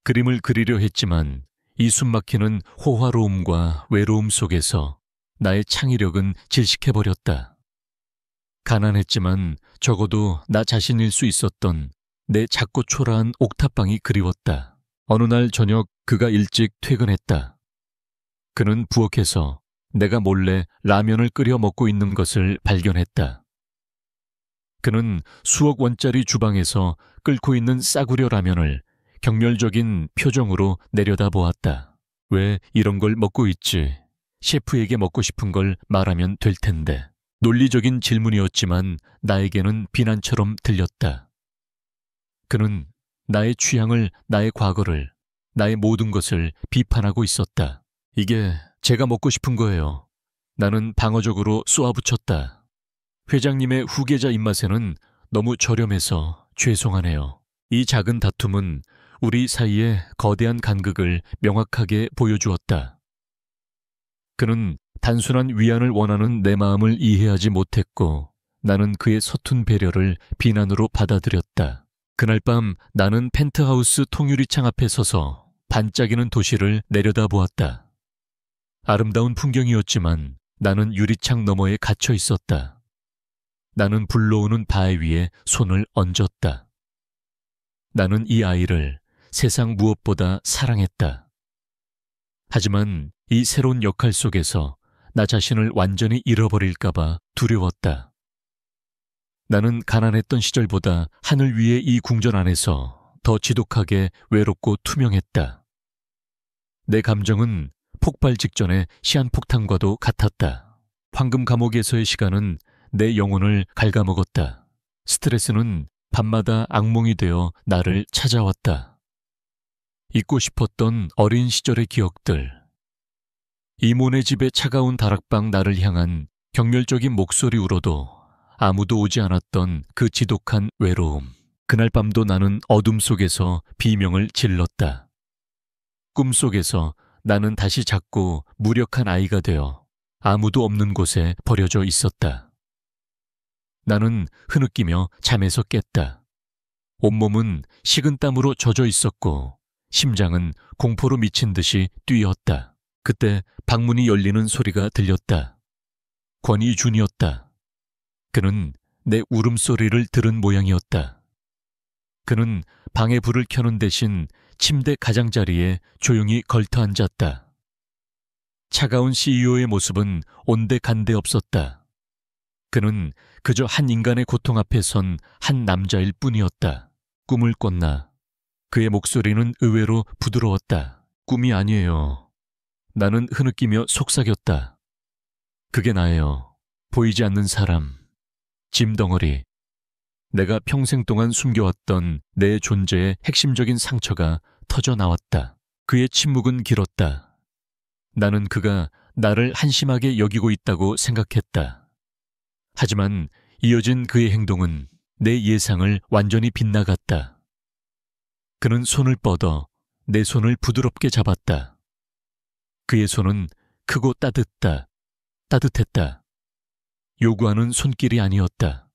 그림을 그리려 했지만 이 숨막히는 호화로움과 외로움 속에서 나의 창의력은 질식해버렸다. 가난했지만 적어도 나 자신일 수 있었던 내 작고 초라한 옥탑방이 그리웠다. 어느 날 저녁 그가 일찍 퇴근했다. 그는 부엌에서 내가 몰래 라면을 끓여 먹고 있는 것을 발견했다. 그는 수억 원짜리 주방에서 끓고 있는 싸구려 라면을 경멸적인 표정으로 내려다보았다. 왜 이런 걸 먹고 있지? 셰프에게 먹고 싶은 걸 말하면 될 텐데. 논리적인 질문이었지만 나에게는 비난처럼 들렸다. 그는 나의 취향을, 나의 과거를, 나의 모든 것을 비판하고 있었다. 이게 제가 먹고 싶은 거예요. 나는 방어적으로 쏘아붙였다. 회장님의 후계자 입맛에는 너무 저렴해서 죄송하네요. 이 작은 다툼은 우리 사이의 거대한 간극을 명확하게 보여주었다. 그는 단순한 위안을 원하는 내 마음을 이해하지 못했고 나는 그의 서툰 배려를 비난으로 받아들였다. 그날 밤 나는 펜트하우스 통유리창 앞에 서서 반짝이는 도시를 내려다보았다. 아름다운 풍경이었지만 나는 유리창 너머에 갇혀 있었다. 나는 불러오는 바위 위에 손을 얹었다. 나는 이 아이를 세상 무엇보다 사랑했다. 하지만 이 새로운 역할 속에서 나 자신을 완전히 잃어버릴까봐 두려웠다. 나는 가난했던 시절보다 하늘 위의 이 궁전 안에서 더 지독하게 외롭고 투명했다. 내 감정은 폭발 직전의 시한폭탄과도 같았다. 황금 감옥에서의 시간은 내 영혼을 갉아먹었다. 스트레스는 밤마다 악몽이 되어 나를 찾아왔다. 잊고 싶었던 어린 시절의 기억들. 이모네 집의 차가운 다락방 나를 향한 경멸적인 목소리 울어도 아무도 오지 않았던 그 지독한 외로움. 그날 밤도 나는 어둠 속에서 비명을 질렀다. 꿈속에서 나는 다시 작고 무력한 아이가 되어 아무도 없는 곳에 버려져 있었다. 나는 흐느끼며 잠에서 깼다. 온몸은 식은땀으로 젖어 있었고 심장은 공포로 미친 듯이 뛰었다. 그때 방문이 열리는 소리가 들렸다. 권희준이었다. 그는 내 울음소리를 들은 모양이었다. 그는 방에 불을 켜는 대신 침대 가장자리에 조용히 걸터앉았다. 차가운 CEO의 모습은 온데간데 없었다. 그는 그저 한 인간의 고통 앞에 선 한 남자일 뿐이었다. 꿈을 꿨나? 그의 목소리는 의외로 부드러웠다. 꿈이 아니에요. 나는 흐느끼며 속삭였다. 그게 나예요. 보이지 않는 사람. 짐덩어리. 내가 평생 동안 숨겨왔던 내 존재의 핵심적인 상처가 터져 나왔다. 그의 침묵은 길었다. 나는 그가 나를 한심하게 여기고 있다고 생각했다. 하지만 이어진 그의 행동은 내 예상을 완전히 빗나갔다. 그는 손을 뻗어 내 손을 부드럽게 잡았다. 그의 손은 크고 따뜻했다. 요구하는 손길이 아니었다.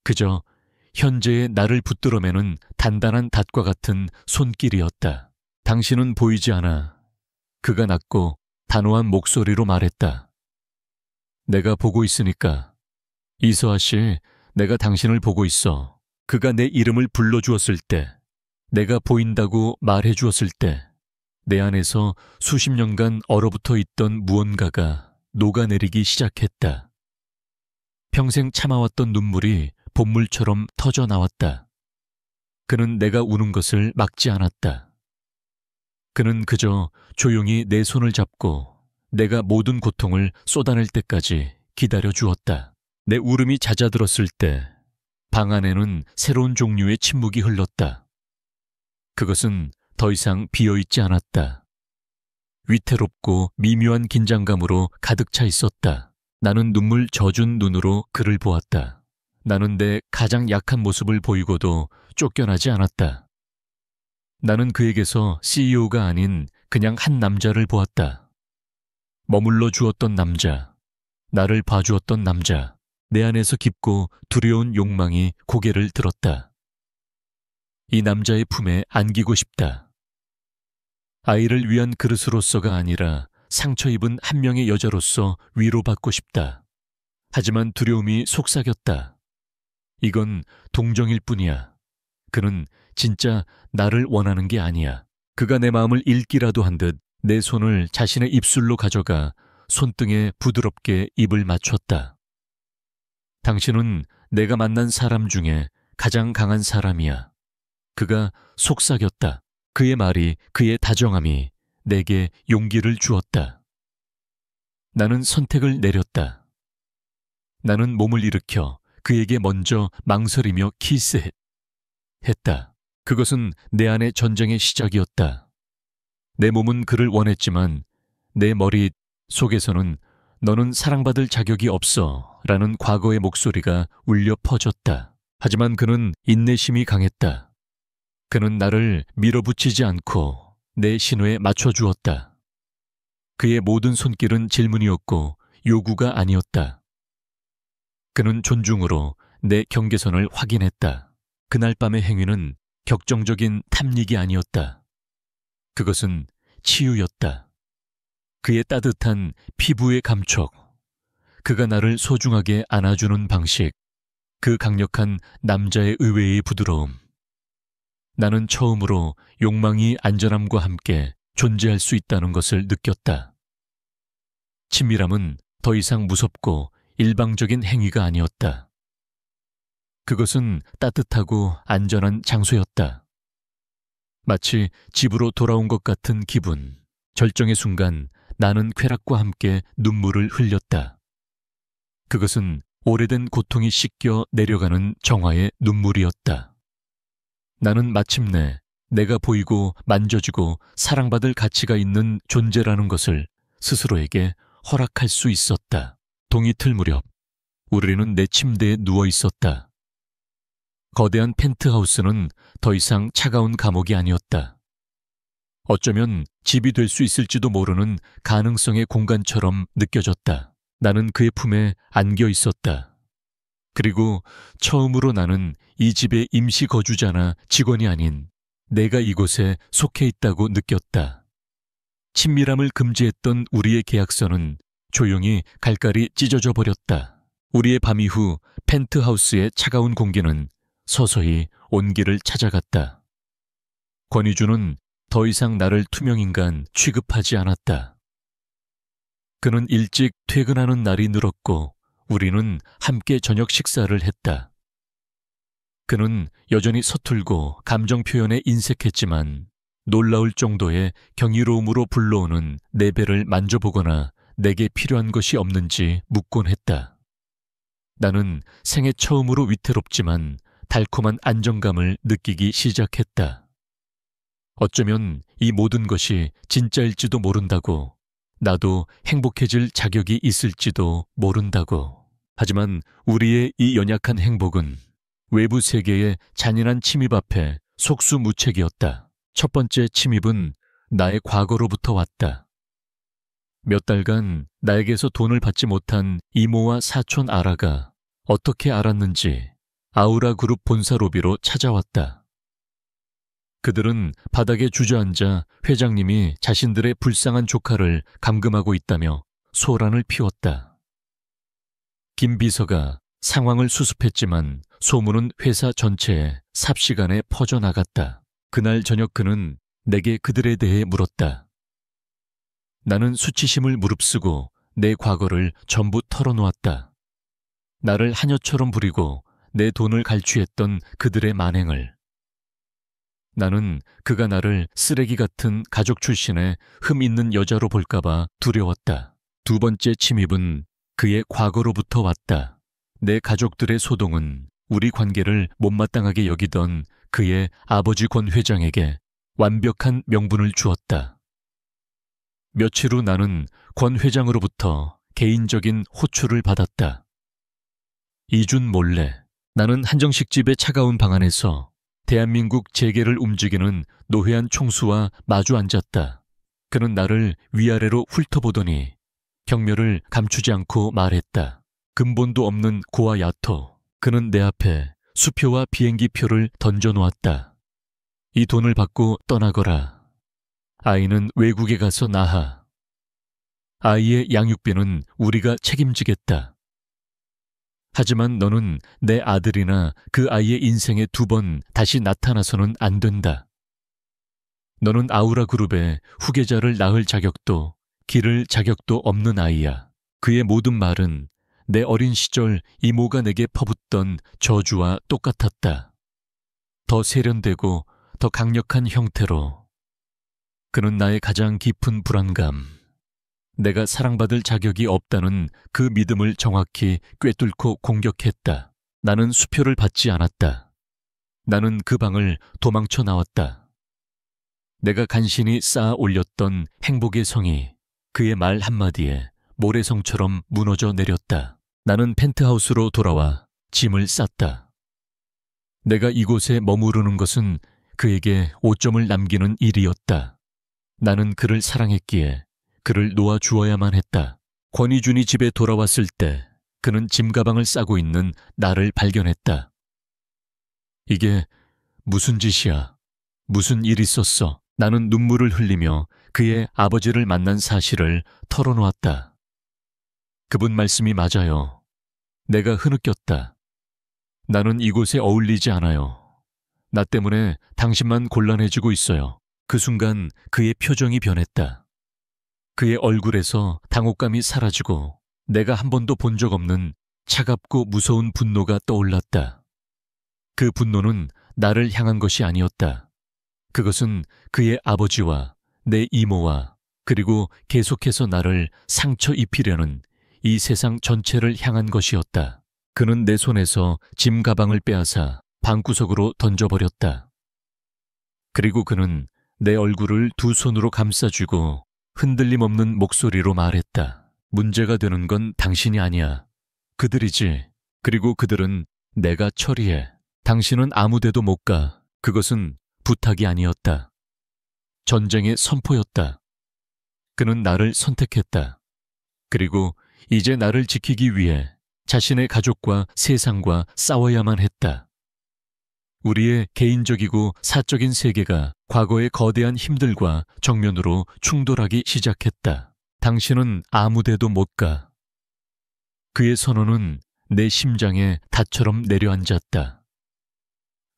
그저 현재의 나를 붙들어매는 단단한 닷과 같은 손길이었다. 당신은 보이지 않아. 그가 낮고 단호한 목소리로 말했다. 내가 보고 있으니까. 이서아 씨, 내가 당신을 보고 있어. 그가 내 이름을 불러주었을 때, 내가 보인다고 말해주었을 때, 내 안에서 수십 년간 얼어붙어 있던 무언가가 녹아내리기 시작했다. 평생 참아왔던 눈물이 본물처럼 터져 나왔다. 그는 내가 우는 것을 막지 않았다. 그는 그저 조용히 내 손을 잡고 내가 모든 고통을 쏟아낼 때까지 기다려 주었다. 내 울음이 잦아들었을 때 방 안에는 새로운 종류의 침묵이 흘렀다. 그것은 더 이상 비어있지 않았다. 위태롭고 미묘한 긴장감으로 가득 차 있었다. 나는 눈물 젖은 눈으로 그를 보았다. 나는 내 가장 약한 모습을 보이고도 쫓겨나지 않았다. 나는 그에게서 CEO가 아닌 그냥 한 남자를 보았다. 머물러 주었던 남자, 나를 봐주었던 남자, 내 안에서 깊고 두려운 욕망이 고개를 들었다. 이 남자의 품에 안기고 싶다. 아이를 위한 그릇으로서가 아니라 상처 입은 한 명의 여자로서 위로받고 싶다. 하지만 두려움이 속삭였다. 이건 동정일 뿐이야. 그는 진짜 나를 원하는 게 아니야. 그가 내 마음을 읽기라도 한 듯 내 손을 자신의 입술로 가져가 손등에 부드럽게 입을 맞췄다. 당신은 내가 만난 사람 중에 가장 강한 사람이야. 그가 속삭였다. 그의 말이, 그의 다정함이 내게 용기를 주었다. 나는 선택을 내렸다. 나는 몸을 일으켜 그에게 먼저 망설이며 키스했다. 그것은 내 안의 전쟁의 시작이었다. 내 몸은 그를 원했지만 내 머리 속에서는 너는 사랑받을 자격이 없어 라는 과거의 목소리가 울려 퍼졌다. 하지만 그는 인내심이 강했다. 그는 나를 밀어붙이지 않고 내 신호에 맞춰주었다. 그의 모든 손길은 질문이었고 요구가 아니었다. 그는 존중으로 내 경계선을 확인했다. 그날 밤의 행위는 격정적인 탐닉이 아니었다. 그것은 치유였다. 그의 따뜻한 피부의 감촉, 그가 나를 소중하게 안아주는 방식, 그 강력한 남자의 의외의 부드러움. 나는 처음으로 욕망이 안전함과 함께 존재할 수 있다는 것을 느꼈다. 친밀함은 더 이상 무섭고 일방적인 행위가 아니었다. 그것은 따뜻하고 안전한 장소였다. 마치 집으로 돌아온 것 같은 기분. 절정의 순간 나는 쾌락과 함께 눈물을 흘렸다. 그것은 오래된 고통이 씻겨 내려가는 정화의 눈물이었다. 나는 마침내 내가 보이고 만져지고 사랑받을 가치가 있는 존재라는 것을 스스로에게 허락할 수 있었다. 동이틀 무렵 우리는 내 침대에 누워 있었다. 거대한 펜트하우스는 더 이상 차가운 감옥이 아니었다. 어쩌면 집이 될 수 있을지도 모르는 가능성의 공간처럼 느껴졌다. 나는 그의 품에 안겨 있었다. 그리고 처음으로 나는 이 집의 임시 거주자나 직원이 아닌 내가 이곳에 속해 있다고 느꼈다. 친밀함을 금지했던 우리의 계약서는 조용히 갈갈이 찢어져 버렸다. 우리의 밤 이후 펜트하우스의 차가운 공기는 서서히 온기를 찾아갔다. 권위주는 더 이상 나를 투명인간 취급하지 않았다. 그는 일찍 퇴근하는 날이 늘었고 우리는 함께 저녁 식사를 했다. 그는 여전히 서툴고 감정 표현에 인색했지만 놀라울 정도의 경이로움으로 불러오는 내 배를 만져보거나 내게 필요한 것이 없는지 묻곤 했다. 나는 생애 처음으로 위태롭지만 달콤한 안정감을 느끼기 시작했다. 어쩌면 이 모든 것이 진짜일지도 모른다고, 나도 행복해질 자격이 있을지도 모른다고. 하지만 우리의 이 연약한 행복은 외부 세계의 잔인한 침입 앞에 속수무책이었다. 첫 번째 침입은 나의 과거로부터 왔다. 몇 달간 나에게서 돈을 받지 못한 이모와 사촌 아라가 어떻게 알았는지 아우라 그룹 본사 로비로 찾아왔다. 그들은 바닥에 주저앉아 회장님이 자신들의 불쌍한 조카를 감금하고 있다며 소란을 피웠다. 김 비서가 상황을 수습했지만 소문은 회사 전체에 삽시간에 퍼져나갔다. 그날 저녁 그는 내게 그들에 대해 물었다. 나는 수치심을 무릅쓰고 내 과거를 전부 털어놓았다. 나를 하녀처럼 부리고 내 돈을 갈취했던 그들의 만행을. 나는 그가 나를 쓰레기 같은 가족 출신의 흠 있는 여자로 볼까봐 두려웠다. 두 번째 침입은 그의 과거로부터 왔다. 내 가족들의 소동은 우리 관계를 못마땅하게 여기던 그의 아버지 권 회장에게 완벽한 명분을 주었다. 며칠 후 나는 권 회장으로부터 개인적인 호출을 받았다. 이준 몰래 나는 한정식 집의 차가운 방 안에서 대한민국 재계를 움직이는 노회한 총수와 마주 앉았다. 그는 나를 위아래로 훑어보더니 경멸을 감추지 않고 말했다. 근본도 없는 고와 야토. 그는 내 앞에 수표와 비행기표를 던져놓았다. 이 돈을 받고 떠나거라. 아이는 외국에 가서 낳아. 아이의 양육비는 우리가 책임지겠다. 하지만 너는 내 아들이나 그 아이의 인생에 두 번 다시 나타나서는 안 된다. 너는 아우라 그룹의 후계자를 낳을 자격도 기를 자격도 없는 아이야. 그의 모든 말은 내 어린 시절 이모가 내게 퍼붓던 저주와 똑같았다. 더 세련되고 더 강력한 형태로. 그는 나의 가장 깊은 불안감, 내가 사랑받을 자격이 없다는 그 믿음을 정확히 꿰뚫고 공격했다. 나는 수표를 받지 않았다. 나는 그 방을 도망쳐 나왔다. 내가 간신히 쌓아 올렸던 행복의 성이 그의 말 한마디에 모래성처럼 무너져 내렸다. 나는 펜트하우스로 돌아와 짐을 쌌다. 내가 이곳에 머무르는 것은 그에게 오점을 남기는 일이었다. 나는 그를 사랑했기에 그를 놓아주어야만 했다. 권희준이 집에 돌아왔을 때 그는 짐가방을 싸고 있는 나를 발견했다. 이게 무슨 짓이야? 무슨 일 있었어? 나는 눈물을 흘리며 그의 아버지를 만난 사실을 털어놓았다. 그분 말씀이 맞아요. 내가 흐느꼈다. 나는 이곳에 어울리지 않아요. 나 때문에 당신만 곤란해지고 있어요. 그 순간 그의 표정이 변했다. 그의 얼굴에서 당혹감이 사라지고 내가 한 번도 본 적 없는 차갑고 무서운 분노가 떠올랐다. 그 분노는 나를 향한 것이 아니었다. 그것은 그의 아버지와 내 이모와 그리고 계속해서 나를 상처 입히려는 이 세상 전체를 향한 것이었다. 그는 내 손에서 짐 가방을 빼앗아 방구석으로 던져버렸다. 그리고 그는 내 얼굴을 두 손으로 감싸쥐고 흔들림 없는 목소리로 말했다. 문제가 되는 건 당신이 아니야. 그들이지. 그리고 그들은 내가 처리해. 당신은 아무 데도 못 가. 그것은 부탁이 아니었다. 전쟁의 선포였다. 그는 나를 선택했다. 그리고 이제 나를 지키기 위해 자신의 가족과 세상과 싸워야만 했다. 우리의 개인적이고 사적인 세계가 과거의 거대한 힘들과 정면으로 충돌하기 시작했다. 당신은 아무 데도 못 가. 그의 선언은 내 심장에 닷처럼 내려앉았다.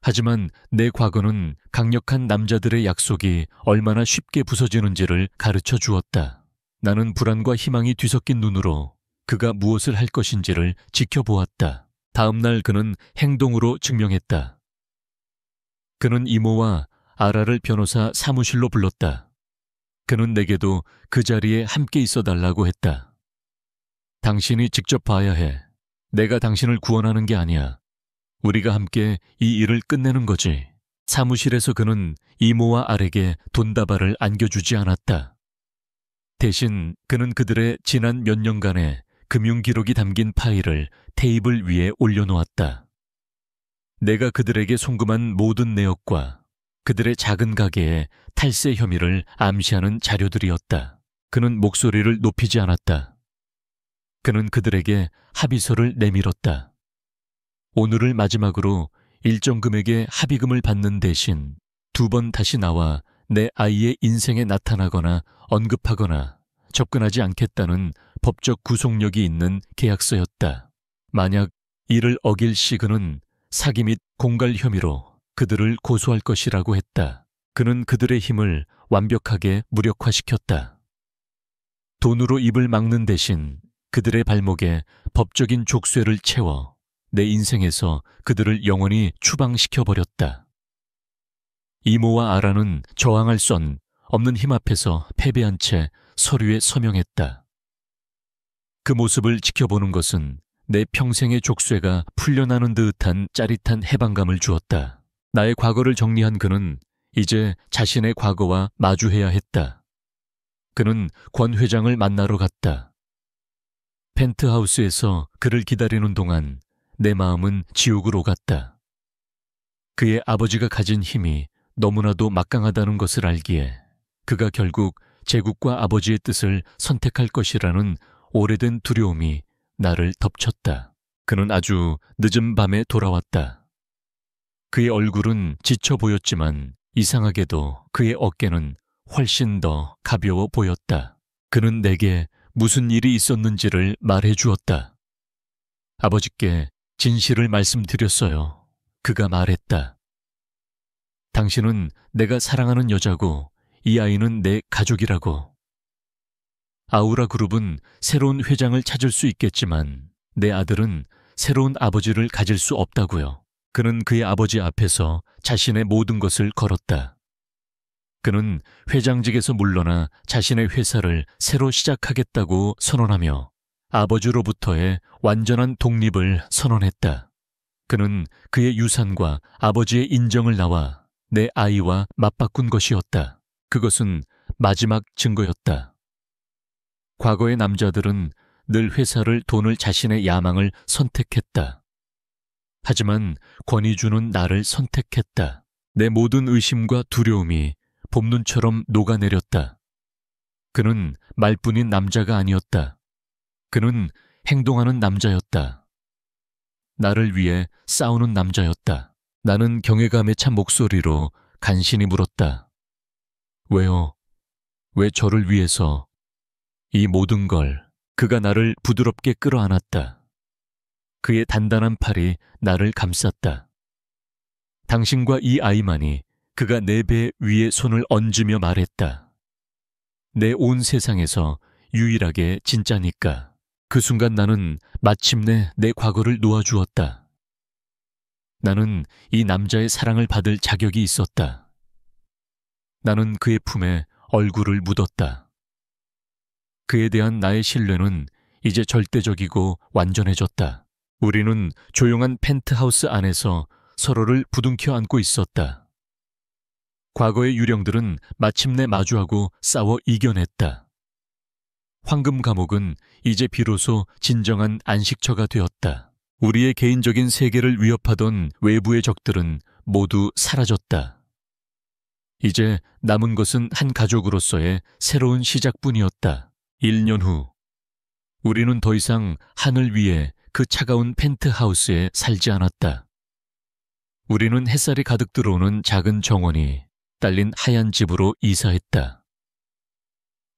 하지만 내 과거는 강력한 남자들의 약속이 얼마나 쉽게 부서지는지를 가르쳐 주었다. 나는 불안과 희망이 뒤섞인 눈으로 그가 무엇을 할 것인지를 지켜보았다. 다음 날 그는 행동으로 증명했다. 그는 이모와 아라를 변호사 사무실로 불렀다. 그는 내게도 그 자리에 함께 있어 달라고 했다. 당신이 직접 봐야 해. 내가 당신을 구원하는 게 아니야. 우리가 함께 이 일을 끝내는 거지. 사무실에서 그는 이모와 아렉에 돈다발을 안겨주지 않았다. 대신 그는 그들의 지난 몇 년간의 금융기록이 담긴 파일을 테이블 위에 올려놓았다. 내가 그들에게 송금한 모든 내역과 그들의 작은 가게의 탈세 혐의를 암시하는 자료들이었다. 그는 목소리를 높이지 않았다. 그는 그들에게 합의서를 내밀었다. 오늘을 마지막으로 일정 금액의 합의금을 받는 대신 두 번 다시 나와 내 아이의 인생에 나타나거나 언급하거나 접근하지 않겠다는 법적 구속력이 있는 계약서였다. 만약 이를 어길 시 그는 사기 및 공갈 혐의로 그들을 고소할 것이라고 했다. 그는 그들의 힘을 완벽하게 무력화시켰다. 돈으로 입을 막는 대신 그들의 발목에 법적인 족쇄를 채워 내 인생에서 그들을 영원히 추방시켜버렸다. 이모와 아라는 저항할 수 없는 힘 앞에서 패배한 채 서류에 서명했다. 그 모습을 지켜보는 것은 내 평생의 족쇄가 풀려나는 듯한 짜릿한 해방감을 주었다. 나의 과거를 정리한 그는 이제 자신의 과거와 마주해야 했다. 그는 권 회장을 만나러 갔다. 펜트하우스에서 그를 기다리는 동안 내 마음은 지옥으로 갔다. 그의 아버지가 가진 힘이 너무나도 막강하다는 것을 알기에 그가 결국 제국과 아버지의 뜻을 선택할 것이라는 오래된 두려움이 나를 덮쳤다. 그는 아주 늦은 밤에 돌아왔다. 그의 얼굴은 지쳐 보였지만 이상하게도 그의 어깨는 훨씬 더 가벼워 보였다. 그는 내게 무슨 일이 있었는지를 말해 주었다. 아버지께 진실을 말씀드렸어요. 그가 말했다. 당신은 내가 사랑하는 여자고 이 아이는 내 가족이라고. 아우라 그룹은 새로운 회장을 찾을 수 있겠지만 내 아들은 새로운 아버지를 가질 수 없다고요. 그는 그의 아버지 앞에서 자신의 모든 것을 걸었다. 그는 회장직에서 물러나 자신의 회사를 새로 시작하겠다고 선언하며 아버지로부터의 완전한 독립을 선언했다. 그는 그의 유산과 아버지의 인정을 나와 내 아이와 맞바꾼 것이었다. 그것은 마지막 증거였다. 과거의 남자들은 늘 회사를 돈을 자신의 야망을 선택했다. 하지만 권위주는 나를 선택했다. 내 모든 의심과 두려움이 봄눈처럼 녹아내렸다. 그는 말뿐인 남자가 아니었다. 그는 행동하는 남자였다. 나를 위해 싸우는 남자였다. 나는 경외감에 찬 목소리로 간신히 물었다. 왜요? 왜 저를 위해서? 이 모든 걸. 그가 나를 부드럽게 끌어안았다. 그의 단단한 팔이 나를 감쌌다. 당신과 이 아이만이. 그가 내 배 위에 손을 얹으며 말했다. 내 온 세상에서 유일하게 진짜니까. 그 순간 나는 마침내 내 과거를 놓아주었다. 나는 이 남자의 사랑을 받을 자격이 있었다. 나는 그의 품에 얼굴을 묻었다. 그에 대한 나의 신뢰는 이제 절대적이고 완전해졌다. 우리는 조용한 펜트하우스 안에서 서로를 부둥켜 안고 있었다. 과거의 유령들은 마침내 마주하고 싸워 이겨냈다. 황금 감옥은 이제 비로소 진정한 안식처가 되었다. 우리의 개인적인 세계를 위협하던 외부의 적들은 모두 사라졌다. 이제 남은 것은 한 가족으로서의 새로운 시작뿐이었다. 1년 후, 우리는 더 이상 하늘 위에 그 차가운 펜트하우스에 살지 않았다. 우리는 햇살이 가득 들어오는 작은 정원이 딸린 하얀 집으로 이사했다.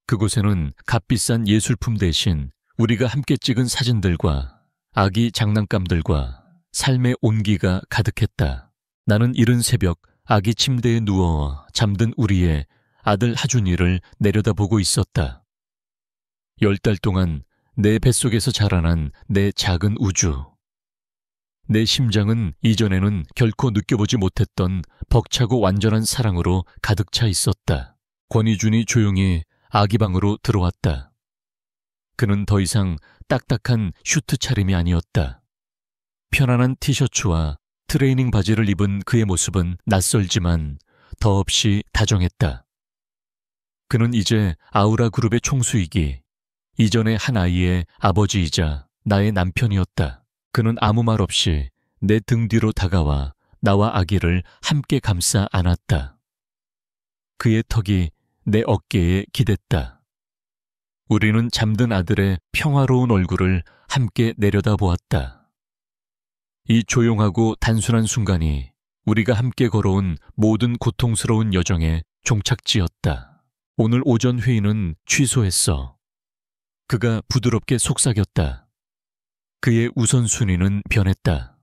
그곳에는 값비싼 예술품 대신 우리가 함께 찍은 사진들과 아기 장난감들과 삶의 온기가 가득했다. 나는 이른 새벽 아기 침대에 누워 잠든 우리의 아들 하준이를 내려다보고 있었다. 10달 동안 내 뱃속에서 자라난 내 작은 우주. 내 심장은 이전에는 결코 느껴보지 못했던 벅차고 완전한 사랑으로 가득 차 있었다. 권희준이 조용히 아기 방으로 들어왔다. 그는 더 이상 딱딱한 슈트 차림이 아니었다. 편안한 티셔츠와 트레이닝 바지를 입은 그의 모습은 낯설지만 더없이 다정했다. 그는 이제 아우라 그룹의 총수이기 이전의 한 아이의 아버지이자 나의 남편이었다. 그는 아무 말 없이 내 등 뒤로 다가와 나와 아기를 함께 감싸 안았다. 그의 턱이 내 어깨에 기댔다. 우리는 잠든 아들의 평화로운 얼굴을 함께 내려다보았다. 이 조용하고 단순한 순간이 우리가 함께 걸어온 모든 고통스러운 여정의 종착지였다. 오늘 오전 회의는 취소했어. 그가 부드럽게 속삭였다. 그의 우선순위는 변했다.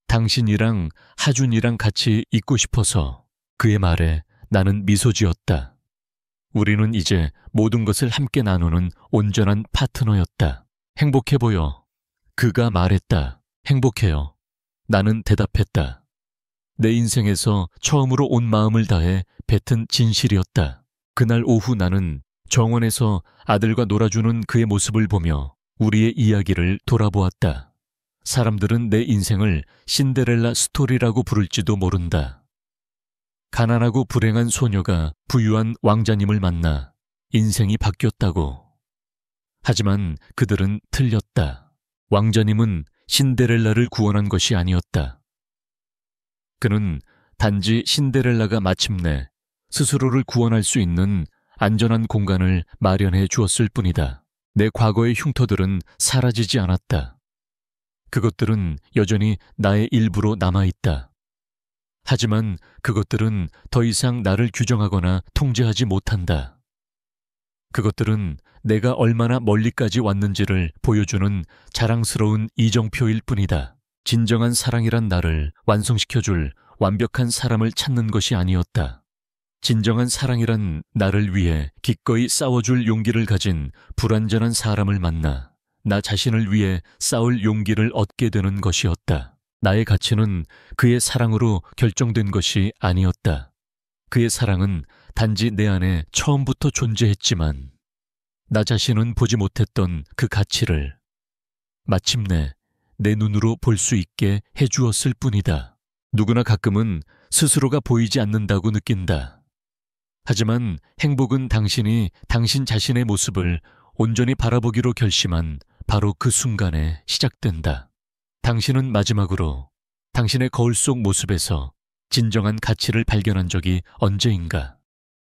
당신이랑 하준이랑 같이 있고 싶어서. 그의 말에 나는 미소 지었다. 우리는 이제 모든 것을 함께 나누는 온전한 파트너였다. 행복해 보여. 그가 말했다. 행복해요. 나는 대답했다. 내 인생에서 처음으로 온 마음을 다해 뱉은 진실이었다. 그날 오후 나는 정원에서 아들과 놀아주는 그의 모습을 보며 우리의 이야기를 돌아보았다. 사람들은 내 인생을 신데렐라 스토리라고 부를지도 모른다. 가난하고 불행한 소녀가 부유한 왕자님을 만나 인생이 바뀌었다고. 하지만 그들은 틀렸다. 왕자님은 신데렐라를 구원한 것이 아니었다. 그는 단지 신데렐라가 마침내 스스로를 구원할 수 있는 안전한 공간을 마련해 주었을 뿐이다. 내 과거의 흉터들은 사라지지 않았다. 그것들은 여전히 나의 일부로 남아있다. 하지만 그것들은 더 이상 나를 규정하거나 통제하지 못한다. 그것들은 내가 얼마나 멀리까지 왔는지를 보여주는 자랑스러운 이정표일 뿐이다. 진정한 사랑이란 나를 완성시켜줄 완벽한 사람을 찾는 것이 아니었다. 진정한 사랑이란 나를 위해 기꺼이 싸워줄 용기를 가진 불완전한 사람을 만나 나 자신을 위해 싸울 용기를 얻게 되는 것이었다. 나의 가치는 그의 사랑으로 결정된 것이 아니었다. 그의 사랑은 단지 내 안에 처음부터 존재했지만 나 자신은 보지 못했던 그 가치를 마침내 내 눈으로 볼 수 있게 해주었을 뿐이다. 누구나 가끔은 스스로가 보이지 않는다고 느낀다. 하지만 행복은 당신이 당신 자신의 모습을 온전히 바라보기로 결심한 바로 그 순간에 시작된다. 당신은 마지막으로 당신의 거울 속 모습에서 진정한 가치를 발견한 적이 언제인가?